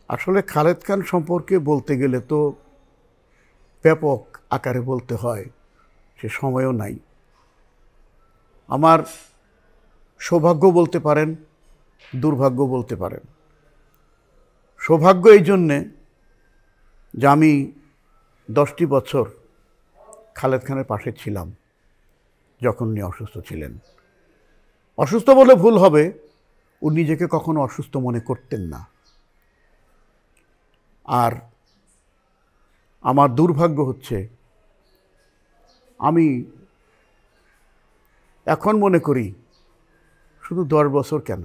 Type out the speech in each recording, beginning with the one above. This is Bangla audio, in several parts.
আসলে খালেদ খান সম্পর্কে বলতে গেলে তো ব্যাপক আকারে বলতে হয়, সে সময়ও নাই। আমার সৌভাগ্য বলতে পারেন, দুর্ভাগ্য বলতে পারেন। সৌভাগ্য এই জন্যে যে আমি 10টি বছর খালেদ খানের পাশে ছিলাম যখন উনি অসুস্থ ছিলেন। অসুস্থ বলে ভুল হবে, উনি নিজেকে কখনো অসুস্থ মনে করতেন না। আর আমার দুর্ভাগ্য হচ্ছে আমি এখন মনে করি শুধু 10 বছর কেন,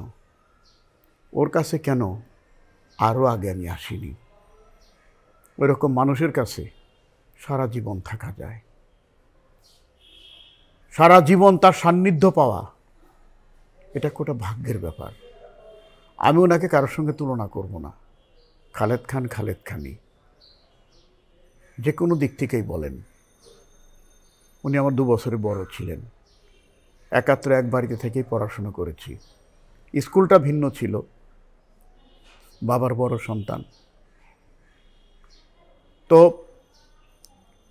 ওর কাছে কেন আরও আগে আমি আসিনি। ওইরকম মানুষের কাছে সারা জীবন থাকা যায়, সারা জীবন তার সান্নিধ্য পাওয়া, এটা কোটা ভাগ্যের ব্যাপার। আমি ওনাকে কারোর সঙ্গে তুলনা করব না। খালেদ খান খালেদ খানই, যে কোনো দিক থেকেই বলেন। উনি আমার 2 বছরের বড় ছিলেন। একাত্রে এক বাড়িতে থেকেই পড়াশোনা করেছি। স্কুলটা ভিন্ন ছিল, বাবার বড় সন্তান। তো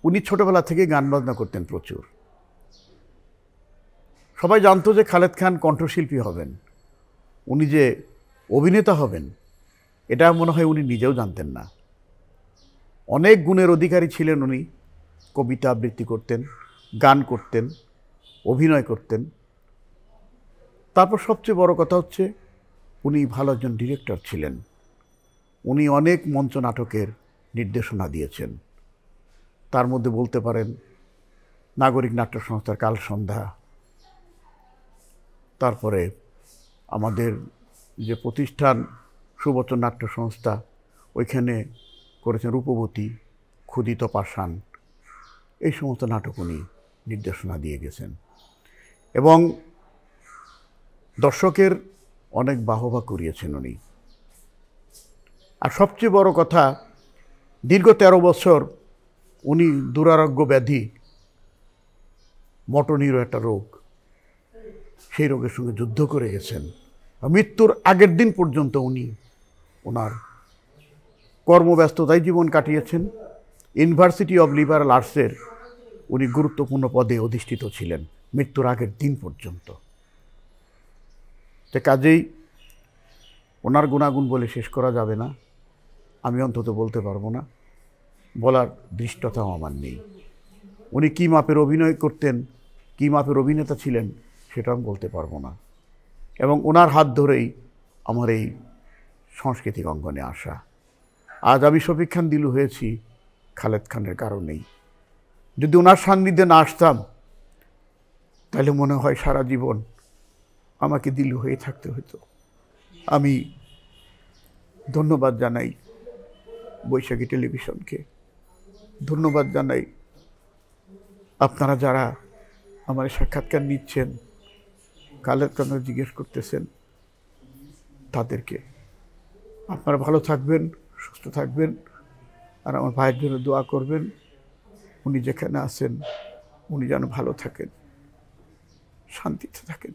উনি ছোটবেলা থেকেই গান বাজনা করতেন প্রচুর। সবাই জানতো যে খালেদ খান কণ্ঠশিল্পী হবেন, উনি যে অভিনেতা হবেন এটা মনে হয় উনি নিজেও জানতেন না। অনেক গুণের অধিকারী ছিলেন উনি। কবিতা আবৃত্তি করতেন, গান করতেন, অভিনয় করতেন। তারপর সবচেয়ে বড় কথা হচ্ছে উনি ভালো একজন ডিরেক্টর ছিলেন। উনি অনেক মঞ্চ নাটকের নির্দেশনা দিয়েছেন। তার মধ্যে বলতে পারেন নাগরিক নাট্য সংস্থার কাল সন্ধ্যা, তারপরে আমাদের যে প্রতিষ্ঠান সুবচন নাট্য সংস্থা, ওইখানে করেছেন রূপবতী, ক্ষুদিত পাষাণ, এই সমস্ত নাটক উনি নির্দেশনা দিয়ে গেছেন এবং দর্শকের অনেক বাহবা করিয়েছেন উনি। আর সবচেয়ে বড় কথা, দীর্ঘ 13 বছর উনি দুরারোগ্য ব্যাধি, মটনিরো একটা রোগ, সেই রোগের সঙ্গে যুদ্ধ করে গেছেন। মৃত্যুর আগের দিন পর্যন্ত উনি ওনার কর্মব্যস্ততায় জীবন কাটিয়েছেন। ইউনিভার্সিটি অব লিবারাল আর্টসের উনি গুরুত্বপূর্ণ পদে অধিষ্ঠিত ছিলেন মৃত্যুর আগের দিন পর্যন্ত। তো কাজেই ওনার গুণাগুণ বলে শেষ করা যাবে না, আমি অন্তত বলতে পারবো না, বলার দৃষ্টতাও আমার নেই। উনি কী মাপের অভিনয় করতেন, কী মাপের অভিনেতা ছিলেন সেটা আমি বলতে পারবো না। এবং ওনার হাত ধরেই আমার এই সাংস্কৃতিক অঙ্গনে আসা। আজ আমি শফিক খান দিলু হয়েছি খালেদ খানের কারণেই। যদি ওনার সান্নিধ্যে না আসতাম তাহলে মনে হয় সারা জীবন আমাকে দিলু হয়ে থাকতে হতো। আমি ধন্যবাদ জানাই বৈশাখী টেলিভিশনকে, ধন্যবাদ জানাই আপনারা যারা আমার সাক্ষাৎকার নিচ্ছেন, খালেদ খানের জিজ্ঞেস করতেছেন, তাদেরকে। আপনারা ভালো থাকবেন, সুস্থ থাকবেন, আর আমার ভাইয়ের জন্য দোয়া করবেন। উনি যেখানে আছেন উনি যেন ভালো থাকেন, শান্তিতে থাকেন।